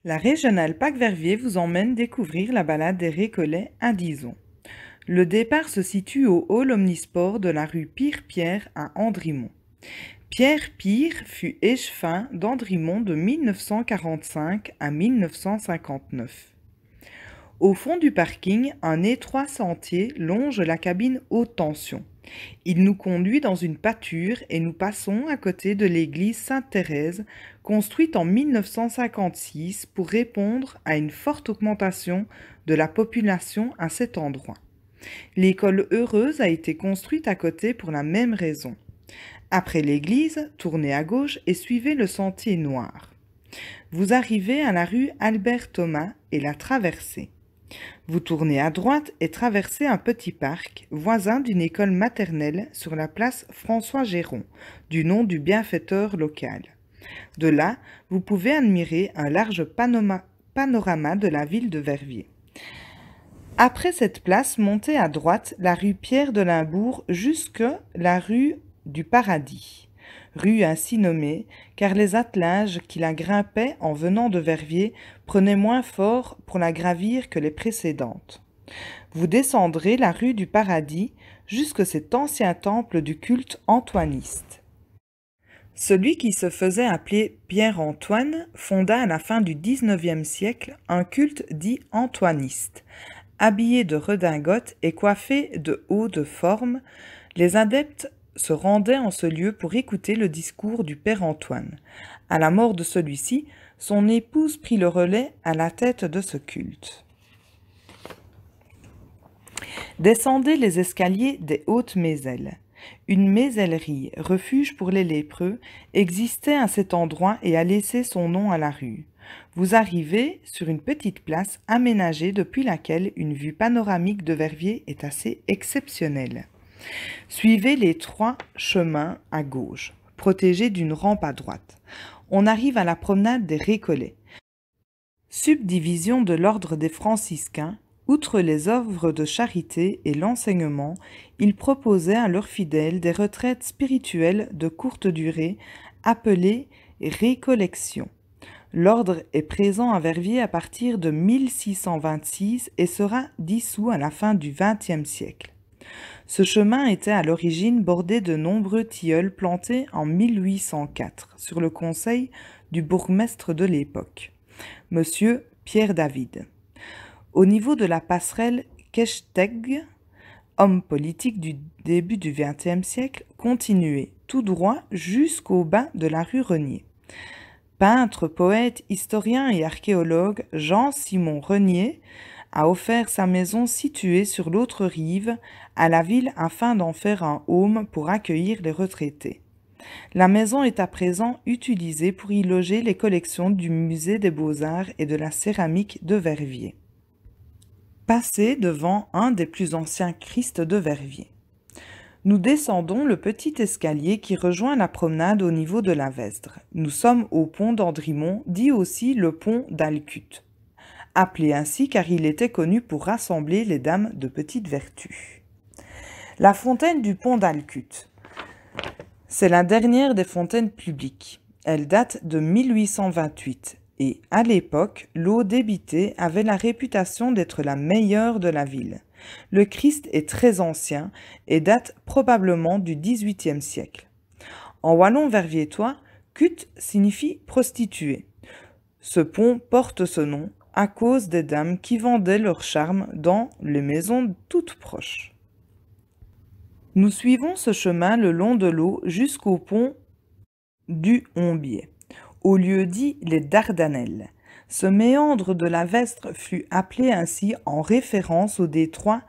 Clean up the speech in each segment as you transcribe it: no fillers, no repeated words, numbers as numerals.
La régionale Pâques-Verviers vous emmène découvrir la balade des Récollets à Dizon. Le départ se situe au hall omnisport de la rue Pire-Pierre à Andrimont. Pierre Pire fut échevin d'Andrimont de 1945 à 1959. Au fond du parking, un étroit sentier longe la cabine haute tension. Il nous conduit dans une pâture et nous passons à côté de l'église Sainte-Thérèse, construite en 1956 pour répondre à une forte augmentation de la population à cet endroit. L'école Heureuse a été construite à côté pour la même raison. Après l'église, tournez à gauche et suivez le sentier noir. Vous arrivez à la rue Albert-Thomas et la traversez. Vous tournez à droite et traversez un petit parc, voisin d'une école maternelle sur la place François Géron, du nom du bienfaiteur local. De là, vous pouvez admirer un large panorama de la ville de Verviers. Après cette place, montez à droite la rue Pierre de Limbourg jusque la rue du Paradis. Rue ainsi nommée, car les attelages qui la grimpaient en venant de Verviers prenaient moins fort pour la gravir que les précédentes. Vous descendrez la rue du Paradis jusque cet ancien temple du culte antoiniste. Celui qui se faisait appeler Pierre-Antoine fonda à la fin du XIXe siècle un culte dit antoiniste. Habillés de redingotes et coiffés de hauts de forme, les adeptes se rendaient en ce lieu pour écouter le discours du père Antoine. À la mort de celui-ci, son épouse prit le relais à la tête de ce culte. Descendez les escaliers des Hautes-Mézelles. Une mésellerie, refuge pour les lépreux, existait à cet endroit et a laissé son nom à la rue. Vous arrivez sur une petite place aménagée depuis laquelle une vue panoramique de Verviers est assez exceptionnelle. Suivez les 3 chemins à gauche, protégés d'une rampe à droite. On arrive à la promenade des Récollets. Subdivision de l'ordre des franciscains, outre les œuvres de charité et l'enseignement, ils proposaient à leurs fidèles des retraites spirituelles de courte durée, appelées récollections. L'ordre est présent à Verviers à partir de 1626 et sera dissous à la fin du XXe siècle. Ce chemin était à l'origine bordé de nombreux tilleuls plantés en 1804 sur le conseil du bourgmestre de l'époque, Monsieur Pierre David. Au niveau de la passerelle Kechteg, homme politique du début du XXe siècle, continuez tout droit jusqu'au bas de la rue Renier. Peintre, poète, historien et archéologue, Jean-Simon Renier a offert sa maison située sur l'autre rive à la ville afin d'en faire un home pour accueillir les retraités. La maison est à présent utilisée pour y loger les collections du Musée des Beaux-Arts et de la céramique de Verviers. Passez devant un des plus anciens Christ de Verviers. Nous descendons le petit escalier qui rejoint la promenade au niveau de la Vesdre. Nous sommes au pont d'Andrimont, dit aussi le pont d'Alcut, appelé ainsi car il était connu pour rassembler les dames de petite vertu. La fontaine du pont d'Alcut. C'est la dernière des fontaines publiques. Elle date de 1828 et, à l'époque, l'eau débitée avait la réputation d'être la meilleure de la ville. Le Christ est très ancien et date probablement du XVIIIe siècle. En wallon verviétois, cut signifie prostituée. Ce pont porte ce nom à cause des dames qui vendaient leur charme dans les maisons toutes proches. Nous suivons ce chemin le long de l'eau jusqu'au pont du Hombier, au lieu dit les Dardanelles. Ce méandre de la Vesdre fut appelé ainsi en référence au détroit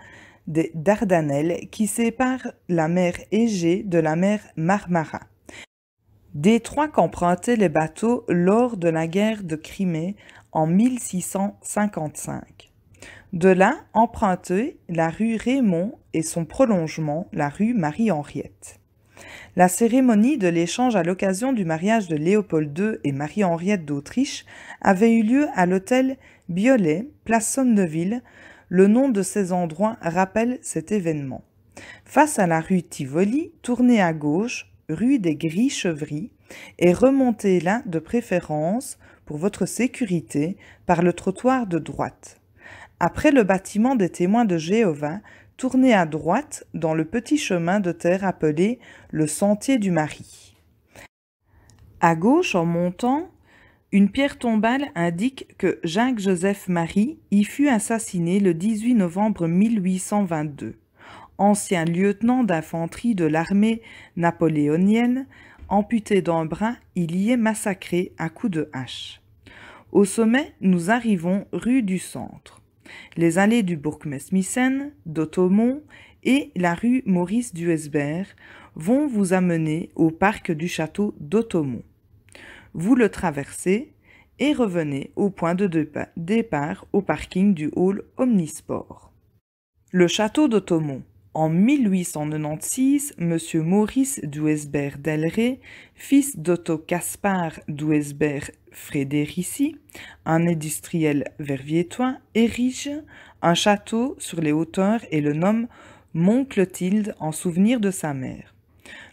des Dardanelles qui sépare la mer Égée de la mer Marmara. Détroit qu'empruntaient les bateaux lors de la guerre de Crimée en 1655. De là, emprunter la rue Raymond et son prolongement, la rue Marie-Henriette. La cérémonie de l'échange à l'occasion du mariage de Léopold II et Marie-Henriette d'Autriche avait eu lieu à l'hôtel Biolay, place Sommeville. Le nom de ces endroits rappelle cet événement. Face à la rue Tivoli, tournez à gauche, rue des Gris-Chevry, et remontez là de préférence pour votre sécurité par le trottoir de droite. Après le bâtiment des témoins de Jéhovah, tournez à droite dans le petit chemin de terre appelé le Sentier du Mari. À gauche, en montant, une pierre tombale indique que Jacques-Joseph Marie y fut assassiné le 18 novembre 1822. Ancien lieutenant d'infanterie de l'armée napoléonienne, amputé d'un bras, il y est massacré à coups de hache. Au sommet, nous arrivons rue du Centre. Les allées du Burgmesmissen, d'Ottomont et la rue Maurice Duesberg vont vous amener au parc du château d'Ottomont. Vous le traversez et revenez au point de départ au parking du hall Omnisport. Le château d'Ottomont. En 1896, M. Maurice Duesberg d'Elré, fils d'Otto Caspar Duesberg Frédérici, un industriel verviétois, érige un château sur les hauteurs et le nomme Mont-Clotilde en souvenir de sa mère.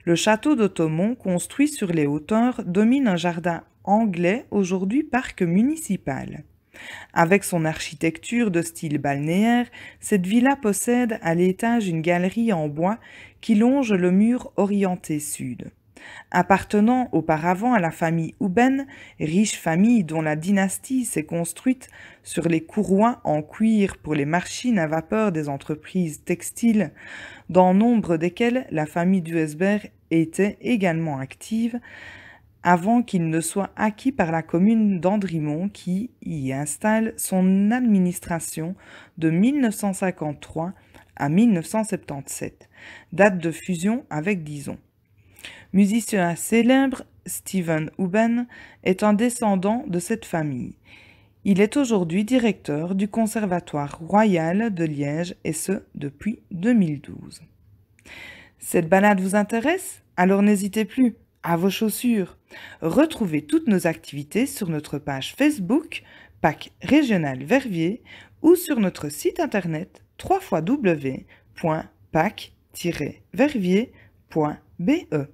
Le château d'Ottomont, construit sur les hauteurs, domine un jardin anglais, aujourd'hui parc municipal. Avec son architecture de style balnéaire, cette villa possède à l'étage une galerie en bois qui longe le mur orienté sud. Appartenant auparavant à la famille Houben, riche famille dont la dynastie s'est construite sur les courroies en cuir pour les machines à vapeur des entreprises textiles, dans nombre desquelles la famille Duesberg était également active, avant qu'il ne soit acquis par la commune d'Andrimont qui y installe son administration de 1953 à 1977, date de fusion avec Dizon. Musicien célèbre, Stephen Houben est un descendant de cette famille. Il est aujourd'hui directeur du Conservatoire royal de Liège et ce depuis 2012. Cette balade vous intéresse? Alors n'hésitez plus, à vos chaussures. Retrouvez toutes nos activités sur notre page Facebook PAC Régional Verviers ou sur notre site internet www.pac-verviers.be.